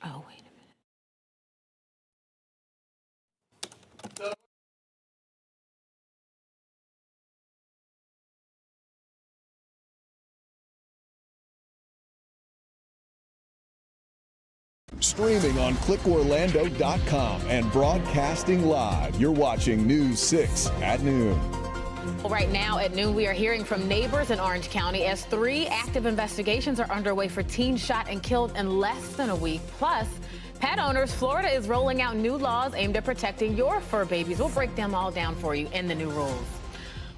Oh, wait a minute. Streaming on clickorlando.com and broadcasting live. You're watching News 6 at noon. Well, right now at noon, we are hearing from neighbors in Orange County as 3 active investigations are underway for teens shot and killed in less than a week. Plus, pet owners, Florida is rolling out new laws aimed at protecting your fur babies. We'll break them all down for you in the new rules.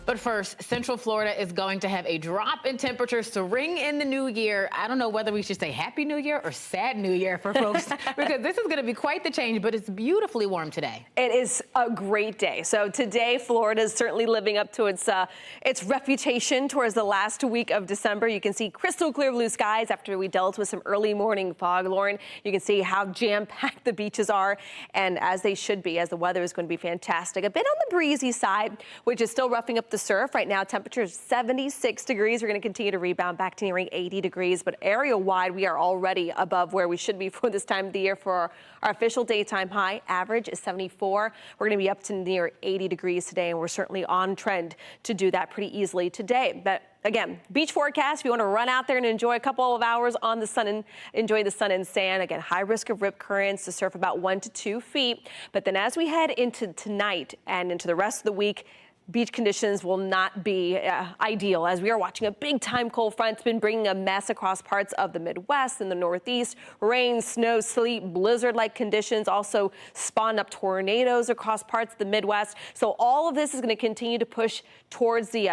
But first, Central Florida is going to have a drop in temperatures to ring in the new year. I don't know whether we should say Happy New Year or Sad New Year for folks, because this is going to be quite the change, but it's beautifully warm today. It is a great day. So today, Florida is certainly living up to its reputation towards the last week of December. You can see crystal clear blue skies after we dealt with some early morning fog. Lauren, you can see how jam-packed the beaches are, and as they should be, as the weather is going to be fantastic. A bit on the breezy side, which is still roughing up the surf. Right now, temperature is 76 degrees. We're going to continue to rebound back to nearing 80 degrees, but area-wide, we are already above where we should be for this time of the year. For our official daytime high, average is 74. We're going to be up to near 80 degrees today, and we're certainly on trend to do that pretty easily today. But again, beach forecast, if you want to run out there and enjoy a couple of hours on the sun and enjoy the sun and sand, again, high risk of rip currents, to surf about 1 to 2 feet. But then as we head into tonight and into the rest of the week, beach conditions will not be ideal, as we are watching a big-time cold front. It's been bringing a mess across parts of the Midwest and the Northeast. Rain, snow, sleet, blizzard-like conditions also spawned up tornadoes across parts of the Midwest. So all of this is going to continue to push towards the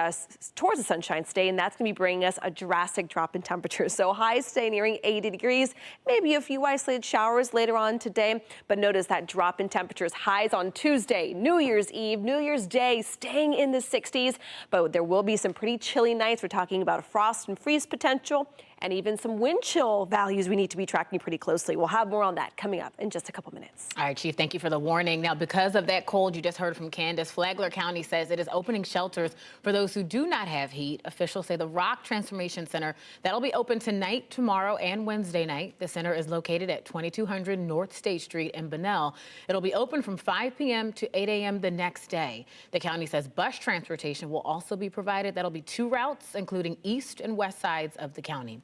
Sunshine State, and that's going to be bringing us a drastic drop in temperatures. So highs stay nearing 80 degrees, maybe a few isolated showers later on today, but notice that drop in temperatures. Highs on Tuesday, New Year's Eve, New Year's Day, staying in the 60s, but there will be some pretty chilly nights. We're talking about frost and freeze potential, and even some wind chill values we need to be tracking pretty closely. We'll have more on that coming up in just a couple minutes. All right, Chief, thank you for the warning. Now, because of that cold you just heard from Candace, Flagler County says it is opening shelters for those who do not have heat. Officials say the Rock Transformation Center, that'll be open tonight, tomorrow, and Wednesday night. The center is located at 2200 North State Street in Bunnell. It'll be open from 5 p.m. to 8 a.m. the next day. The county says bus transportation will also be provided. That'll be 2 routes, including east and west sides of the county.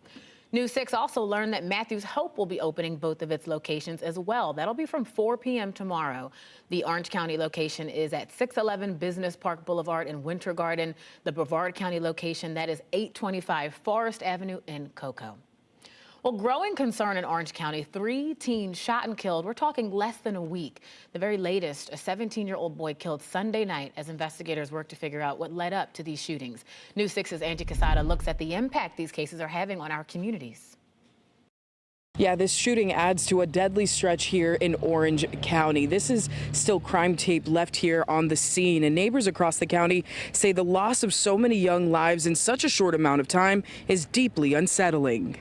News 6 also learned that Matthews Hope will be opening both of its locations as well. That'll be from 4 p.m. tomorrow. The Orange County location is at 611 Business Park Boulevard in Winter Garden. The Brevard County location, that is 825 Forest Avenue in Cocoa. Well, growing concern in Orange County, 3 teens shot and killed. We're talking less than a week. The very latest, a 17-year-old boy killed Sunday night as investigators work to figure out what led up to these shootings. News 6's Angie Casada looks at the impact these cases are having on our communities. Yeah, this shooting adds to a deadly stretch here in Orange County. This is still crime tape left here on the scene, and neighbors across the county say the loss of so many young lives in such a short amount of time is deeply unsettling.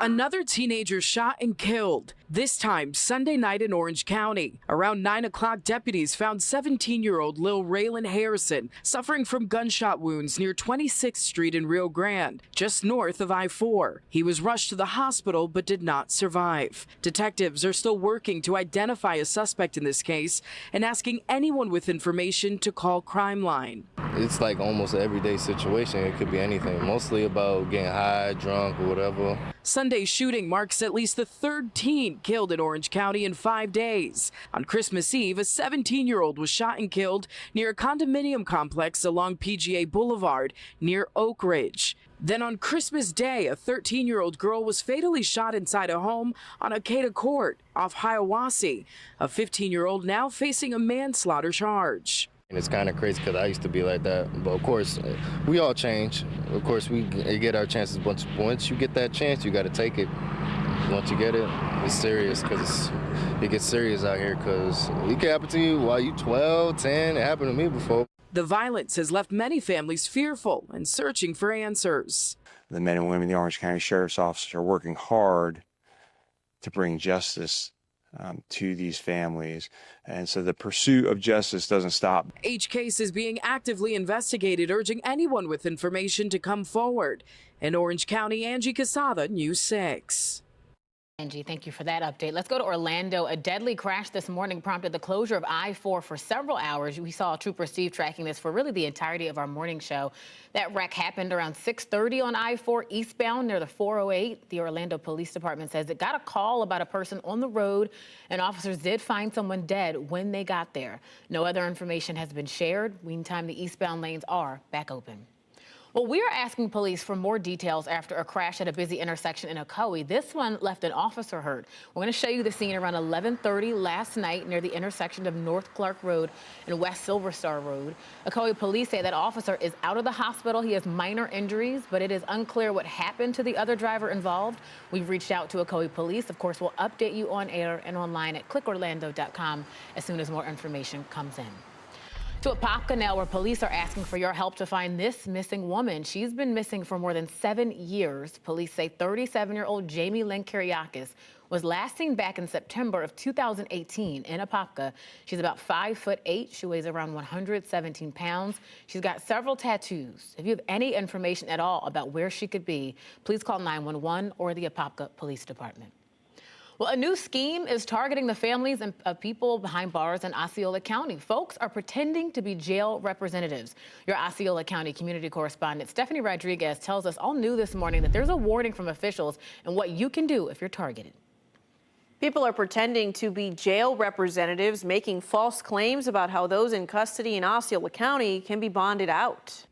Another teenager shot and killed, this time Sunday night in Orange County. Around 9 o'clock, deputies found 17-year-old Lil Raylan Harrison suffering from gunshot wounds near 26th Street in Rio Grande, just north of I-4. He was rushed to the hospital but did not survive. Detectives are still working to identify a suspect in this case and asking anyone with information to call Crime Line. It's like almost an everyday situation. It could be anything, mostly about getting high, drunk, or whatever. Sunday's shooting marks at least the 3rd teen killed in Orange County in 5 days. On Christmas Eve, a 17-year-old was shot and killed near a condominium complex along PGA Boulevard near Oak Ridge. Then on Christmas Day, a 13-year-old girl was fatally shot inside a home on Acada Court off Hiawassee. A 15-year-old now facing a manslaughter charge. And it's kind of crazy because I used to be like that. But of course, we all change. Of course, we get our chances. But once you get that chance, you got to take it. Once you get it, it's serious because it gets serious out here because it can happen to you while you 12, 10. It happened to me before. The violence has left many families fearful and searching for answers. The men and women in the Orange County Sheriff's Office are working hard to bring justice to these families. And so the pursuit of justice doesn't stop. Each case is being actively investigated, urging anyone with information to come forward. In Orange County, Angie Casada, News 6. Angie, thank you for that update. Let's go to Orlando. A deadly crash this morning prompted the closure of I-4 for several hours. We saw Trooper Steve tracking this for really the entirety of our morning show. That wreck happened around 6:30 on I-4 eastbound near the 408. The Orlando Police Department says it got a call about a person on the road, and officers did find someone dead when they got there. No other information has been shared. Meantime, the eastbound lanes are back open. Well, we are asking police for more details after a crash at a busy intersection in Ocoee. This one left an officer hurt. We're going to show you the scene around 11:30 last night near the intersection of North Clark Road and West Silver Star Road. Ocoee police say that officer is out of the hospital. He has minor injuries, but it is unclear what happened to the other driver involved. We've reached out to Ocoee police. Of course, we'll update you on air and online at clickorlando.com as soon as more information comes in. To Apopka now, where police are asking for your help to find this missing woman. She's been missing for more than 7 years. Police say 37-year-old Jamie Lynn Kiriakis was last seen back in September of 2018 in Apopka. She's about 5'8". She weighs around 117 pounds. She's got several tattoos. If you have any information at all about where she could be, please call 911 or the Apopka Police Department. Well, a new scheme is targeting the families of people behind bars in Osceola County. Folks are pretending to be jail representatives. Your Osceola County community correspondent Stephanie Rodriguez tells us all new this morning that there's a warning from officials and what you can do if you're targeted. People are pretending to be jail representatives, making false claims about how those in custody in Osceola County can be bonded out.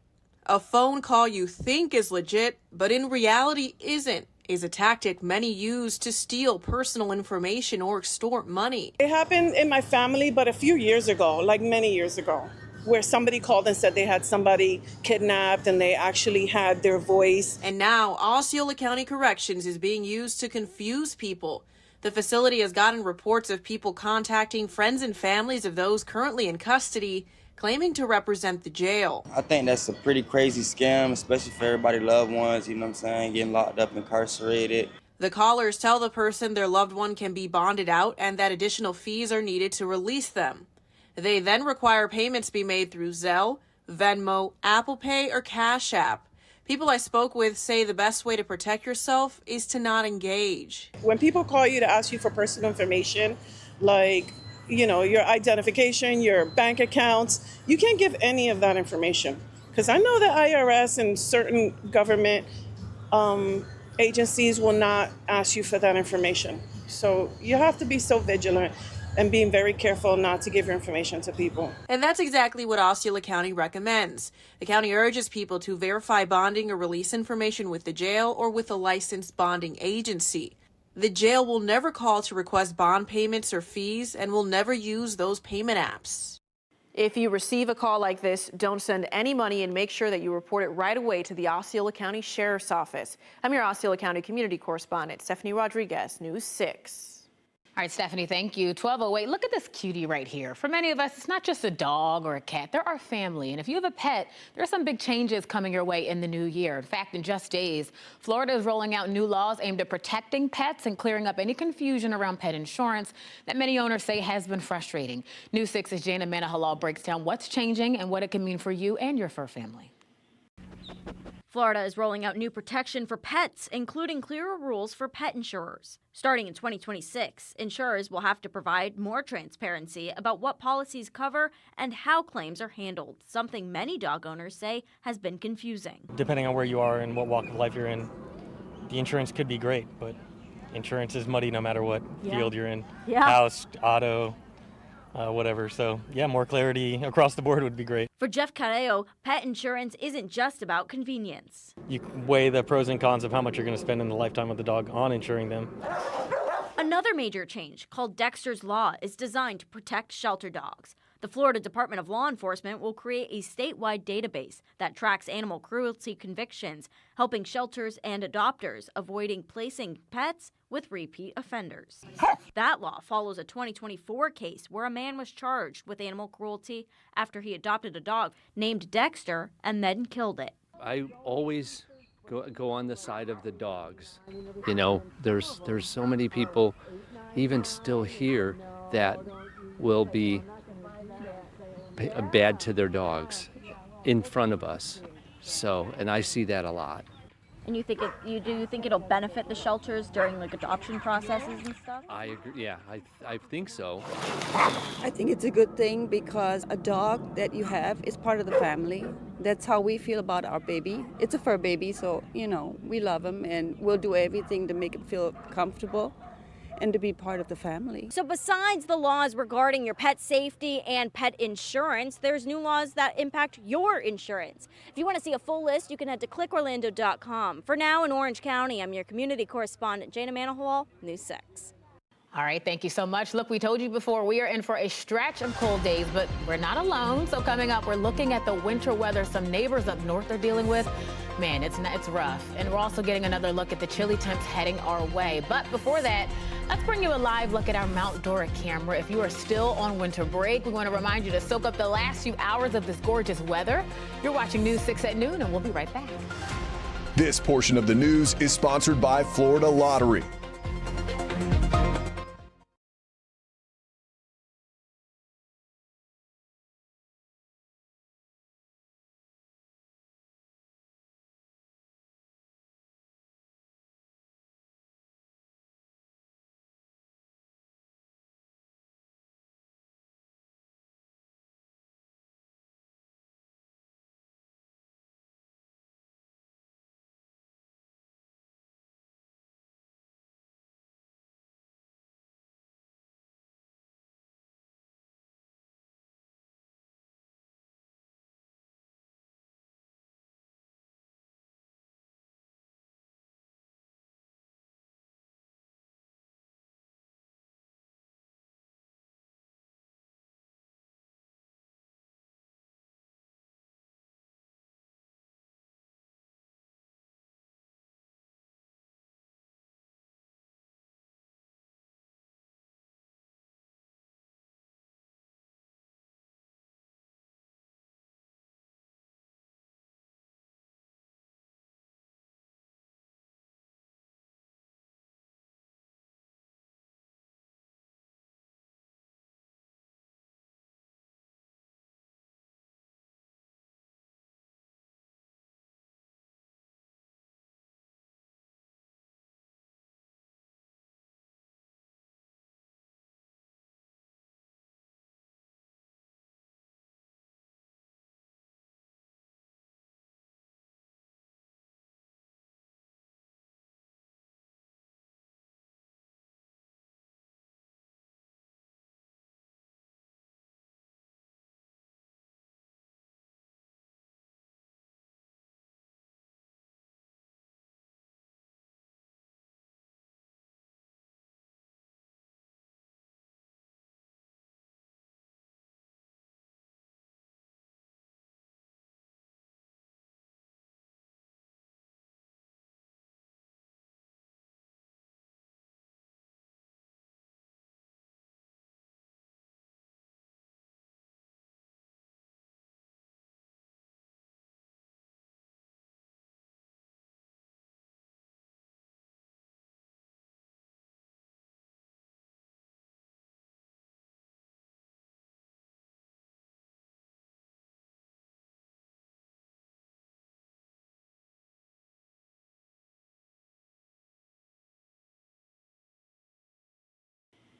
A phone call you think is legit, but in reality isn't, is a tactic many use to steal personal information or extort money. It happened in my family, but a few years ago, like many years ago, where somebody called and said they had somebody kidnapped and they actually had their voice. And now Osceola County Corrections is being used to confuse people. The facility has gotten reports of people contacting friends and families of those currently in custody, claiming to represent the jail. I think that's a pretty crazy scam, especially for everybody's loved ones, you know what I'm saying, getting locked up, incarcerated. The callers tell the person their loved one can be bonded out and that additional fees are needed to release them. They then require payments be made through Zelle, Venmo, Apple Pay, or Cash App. People I spoke with say the best way to protect yourself is to not engage. When people call you to ask you for personal information, like, you know, your identification, your bank accounts, you can't give any of that information. Because I know the IRS and certain government agencies will not ask you for that information. So you have to be so vigilant and being very careful not to give your information to people. And that's exactly what Osceola County recommends. The county urges people to verify bonding or release information with the jail or with a licensed bonding agency. The jail will never call to request bond payments or fees and will never use those payment apps. If you receive a call like this, don't send any money and make sure that you report it right away to the Osceola County Sheriff's Office. I'm your Osceola County community correspondent, Stephanie Rodriguez, News 6. All right, Stephanie, thank you. 12:08. Look at this cutie right here. For many of us, it's not just a dog or a cat. They're our family. And if you have a pet, there are some big changes coming your way in the new year. In fact, in just days, Florida is rolling out new laws aimed at protecting pets and clearing up any confusion around pet insurance that many owners say has been frustrating. News 6's Jana Manahalal breaks down what's changing and what it can mean for you and your fur family. Florida is rolling out new protection for pets, including clearer rules for pet insurers. Starting in 2026, insurers will have to provide more transparency about what policies cover and how claims are handled, something many dog owners say has been confusing. Depending on where you are and what walk of life you're in, the insurance could be great, but insurance is muddy no matter what field you're in. House, auto, whatever. So, yeah, more clarity across the board would be great. For Jeff Carreo, pet insurance isn't just about convenience. You weigh the pros and cons of how much you're going to spend in the lifetime of the dog on insuring them. Another major change, called Dexter's Law, is designed to protect shelter dogs. The Florida Department of Law Enforcement will create a statewide database that tracks animal cruelty convictions, helping shelters and adopters avoiding placing pets with repeat offenders. That law follows a 2024 case where a man was charged with animal cruelty after he adopted a dog named Dexter and then killed it. I always go on the side of the dogs. You know, there's so many people, even still here, that will be bad to their dogs in front of us. So, and I see that a lot. And you think it'll benefit the shelters during like adoption processes and stuff? I agree. Yeah, I think so. I think it's a good thing because a dog that you have is part of the family. That's how we feel about our baby. It's a fur baby, so, we love him and we'll do everything to make him feel comfortable and to be part of the family. So besides the laws regarding your pet safety and pet insurance, there's new laws that impact your insurance. If you want to see a full list, you can head to clickorlando.com. For now in Orange County, I'm your community correspondent, Jana Manahawal, News 6. All right, thank you so much. Look, we told you before, we are in for a stretch of cold days, but we're not alone. So coming up, we're looking at the winter weather some neighbors up north are dealing with. Man, it's rough. And we're also getting another look at the chilly temps heading our way. But before that, let's bring you a live look at our Mount Dora camera. If you are still on winter break, we want to remind you to soak up the last few hours of this gorgeous weather. You're watching News 6 at noon, and we'll be right back. This portion of the news is sponsored by Florida Lottery.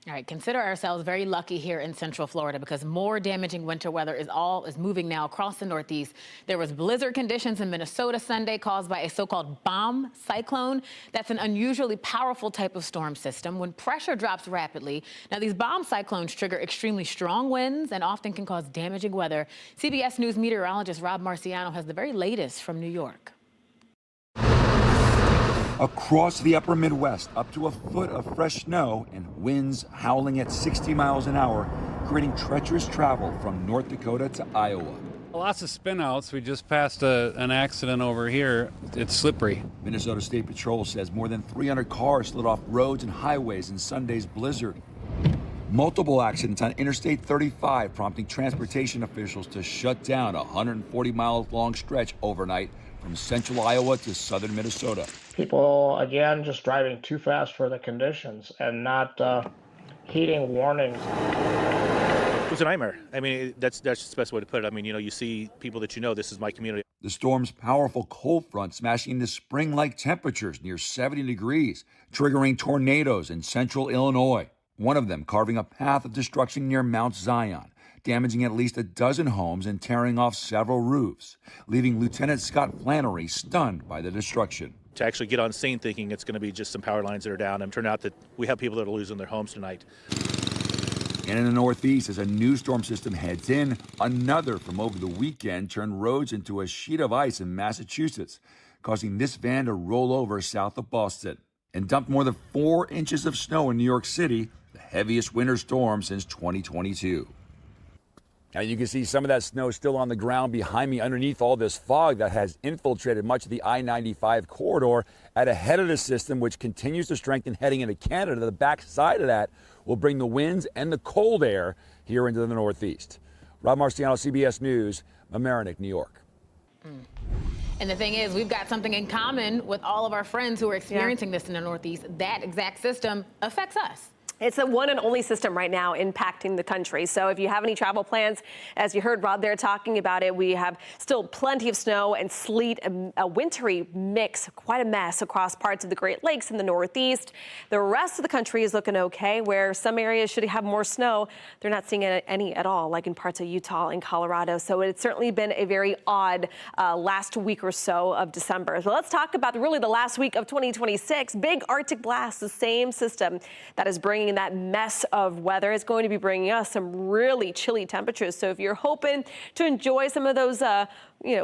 All right, consider ourselves very lucky here in Central Florida because more damaging winter weather is moving now across the Northeast. There was blizzard conditions in Minnesota Sunday caused by a so-called bomb cyclone. That's an unusually powerful type of storm system when pressure drops rapidly. Now, these bomb cyclones trigger extremely strong winds and often can cause damaging weather. CBS News meteorologist Rob Marciano has the very latest from New York. Across the upper Midwest, up to a foot of fresh snow and winds howling at 60 miles an hour, creating treacherous travel from North Dakota to Iowa. Lots of spinouts. We just passed an accident over here. It's slippery. Minnesota State Patrol says more than 300 cars slid off roads and highways in Sunday's blizzard. Multiple accidents on Interstate 35, prompting transportation officials to shut down a 140-mile-long stretch overnight from central Iowa to southern Minnesota. People, again, just driving too fast for the conditions and not heeding warnings. It was a nightmare. I mean, that's the best way to put it. I mean, you see people that this is my community. The storm's powerful cold front smashing into spring-like temperatures near 70 degrees, triggering tornadoes in central Illinois. One of them carving a path of destruction near Mount Zion, damaging at least a dozen homes and tearing off several roofs, leaving Lieutenant Scott Flannery stunned by the destruction. To actually get on scene thinking it's going to be just some power lines that are down, and turned out that we have people that are losing their homes tonight. And in the Northeast, as a new storm system heads in, another from over the weekend turned roads into a sheet of ice in Massachusetts, causing this van to roll over south of Boston and dumped more than 4 inches of snow in New York City, the heaviest winter storm since 2022. Now you can see some of that snow still on the ground behind me underneath all this fog that has infiltrated much of the I-95 corridor at a head of the system, which continues to strengthen heading into Canada. The backside of that will bring the winds and the cold air here into the Northeast. Rob Marciano, CBS News, Mamaroneck, New York. And the thing is, we've got something in common with all of our friends who are experiencing this in the Northeast. That exact system affects us. It's the one and only system right now impacting the country. So if you have any travel plans, as you heard Rob there talking about it, we have still plenty of snow and sleet, a wintry mix, quite a mess across parts of the Great Lakes in the Northeast. The rest of the country is looking okay, where some areas should have more snow. They're not seeing any at all, like in parts of Utah and Colorado. So it's certainly been a very odd last week or so of December. So let's talk about really the last week of 2026. Big Arctic blast, the same system that is bringing that mess of weather is going to be bringing us some really chilly temperatures. So if you're hoping to enjoy some of those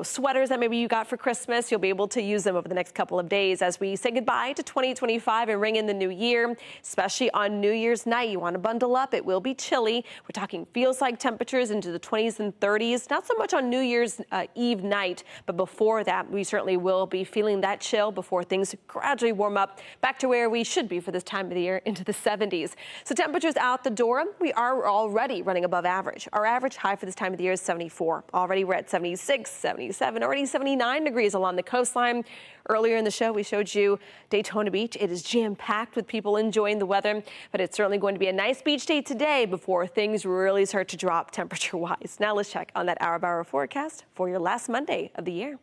sweaters that maybe you got for Christmas, you'll be able to use them over the next couple of days as we say goodbye to 2025 and ring in the new year, especially on New Year's night. You want to bundle up. It will be chilly. We're talking feels like temperatures into the 20s and 30s, not so much on New Year's Eve night, but before that, we certainly will be feeling that chill before things gradually warm up back to where we should be for this time of the year, into the 70s. So temperatures out the door, we are already running above average. Our average high for this time of the year is 74. Already we're at 76, 77, already 79 degrees along the coastline. Earlier in the show, we showed you Daytona Beach. It is jam-packed with people enjoying the weather, but it's certainly going to be a nice beach day today before things really start to drop temperature-wise. Now let's check on that hour-by-hour forecast for your last Monday of the year.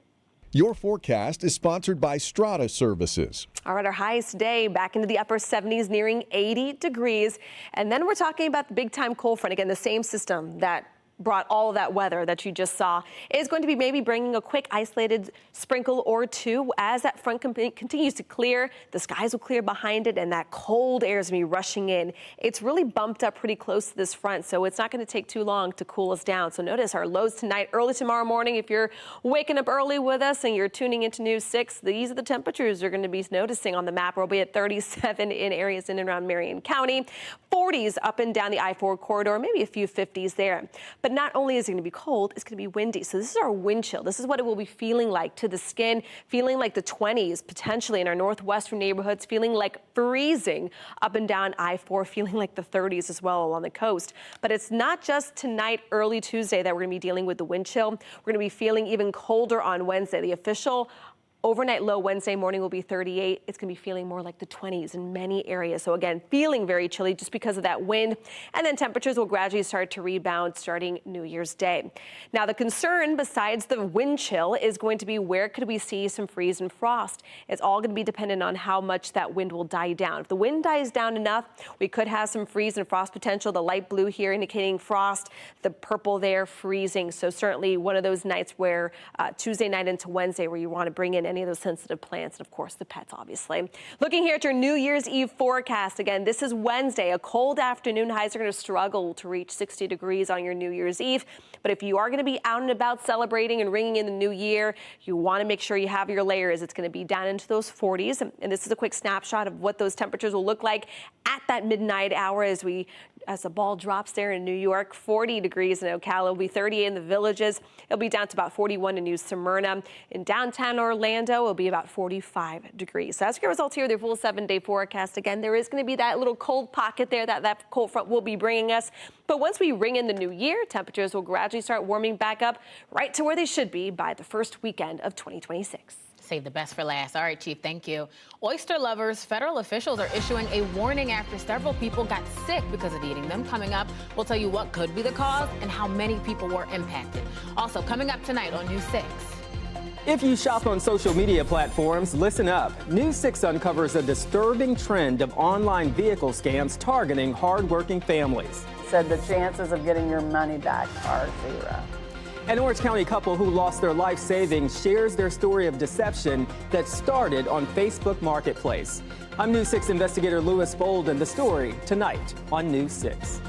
Your forecast is sponsored by Strata Services. All right, our highest day back into the upper 70s, nearing 80 degrees. And then we're talking about the big-time cold front. Again, the same system that brought all of that weather that you just saw is going to be maybe bringing a quick isolated sprinkle or two as that front continues to clear. The skies will clear behind it, and that cold air is going to be rushing in. It's really bumped up pretty close to this front, so it's not going to take too long to cool us down. So notice our lows tonight, early tomorrow morning. If you're waking up early with us and you're tuning into News 6, these are the temperatures you're going to be noticing on the map. We'll be at 37 in areas in and around Marion County, 40s up and down the I-4 corridor, maybe a few 50s there. But not only is it going to be cold, it's going to be windy. So this is our wind chill. This is what it will be feeling like to the skin, feeling like the 20s, potentially in our northwestern neighborhoods, feeling like freezing up and down I-4, feeling like the 30s as well along the coast. But it's not just tonight, early Tuesday, that we're going to be dealing with the wind chill. We're going to be feeling even colder on Wednesday. The official overnight low Wednesday morning will be 38. It's going to be feeling more like the 20s in many areas. So again, feeling very chilly just because of that wind. And then temperatures will gradually start to rebound starting New Year's Day. Now, the concern besides the wind chill is going to be where could we see some freeze and frost? It's all going to be dependent on how much that wind will die down. If the wind dies down enough, we could have some freeze and frost potential. The light blue here indicating frost, the purple there freezing. So certainly one of those nights where Tuesday night into Wednesday where you want to bring in any of those sensitive plants and, of course, the pets, obviously. Looking here at your New Year's Eve forecast. Again, this is Wednesday. A cold afternoon. Highs are going to struggle to reach 60 degrees on your New Year's Eve. But if you are going to be out and about celebrating and ringing in the new year, you want to make sure you have your layers. It's going to be down into those 40s. And this is a quick snapshot of what those temperatures will look like at that midnight hour as the ball drops there in New York. 40 degrees in Ocala. It'll be 38 in the Villages. It'll be down to about 41 in New Smyrna. In downtown Orlando, it'll be about 45 degrees. So that's your results here, their full 7-day forecast. Again, there is going to be that little cold pocket there that cold front will be bringing us. But once we ring in the new year, temperatures will gradually start warming back up right to where they should be by the first weekend of 2026. Save the best for last. All right, Chief, thank you. Oyster lovers, federal officials are issuing a warning after several people got sick because of eating them. Coming up, we'll tell you what could be the cause and how many people were impacted. Also, coming up tonight on News 6. If you shop on social media platforms, listen up. News 6 uncovers a disturbing trend of online vehicle scams targeting hardworking families. Said the chances of getting your money back are 0. An Orange County couple who lost their life savings shares their story of deception that started on Facebook Marketplace. I'm News 6 investigator Louis Bold, and the story tonight on News 6.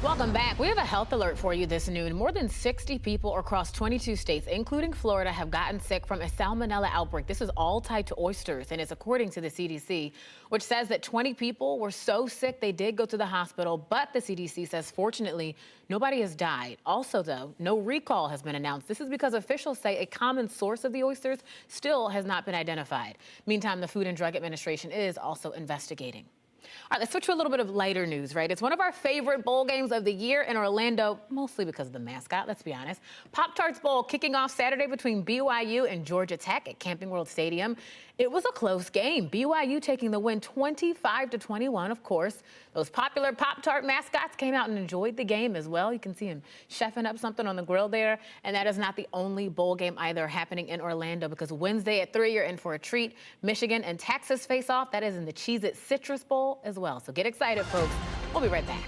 Welcome back. We have a health alert for you this noon. More than 60 people across 22 states, including Florida, have gotten sick from a salmonella outbreak. This is all tied to oysters, and it's according to the CDC, which says that 20 people were so sick they did go to the hospital, but the CDC says, fortunately, nobody has died. Also, though, no recall has been announced. This is because officials say a common source of the oysters still has not been identified. Meantime, the Food and Drug Administration is also investigating. All right, let's switch to a little bit of lighter news, right? It's one of our favorite bowl games of the year in Orlando, mostly because of the mascot, let's be honest. Pop-Tarts Bowl kicking off Saturday between BYU and Georgia Tech at Camping World Stadium. It was a close game. BYU taking the win 25-21, of course. Those popular Pop-Tart mascots came out and enjoyed the game as well. You can see him chefing up something on the grill there. And that is not the only bowl game either happening in Orlando, because Wednesday at 3, you're in for a treat. Michigan and Texas face off. That is in the Cheez-It Citrus Bowl as well. So get excited, folks. We'll be right back.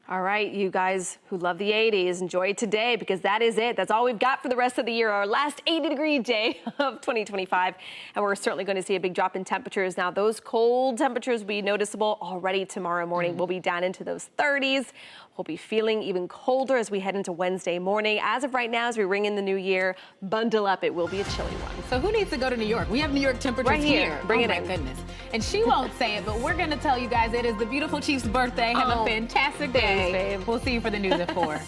All right, you guys who love the 80s, enjoy today because that is it. That's all we've got for the rest of the year, our last 80-degree day of 2025. And we're certainly going to see a big drop in temperatures. Now, those cold temperatures will be noticeable already tomorrow morning. We'll be down into those 30s. We'll be feeling even colder as we head into Wednesday morning. As of right now, as we ring in the new year, bundle up. It will be a chilly one. So who needs to go to New York? We have New York temperatures Right here. Bring it in. Oh, my goodness. And she won't say it, but we're going to tell you guys it is the beautiful Chief's birthday. Have a fantastic day. Thanks, babe. We'll see you for the news at 4.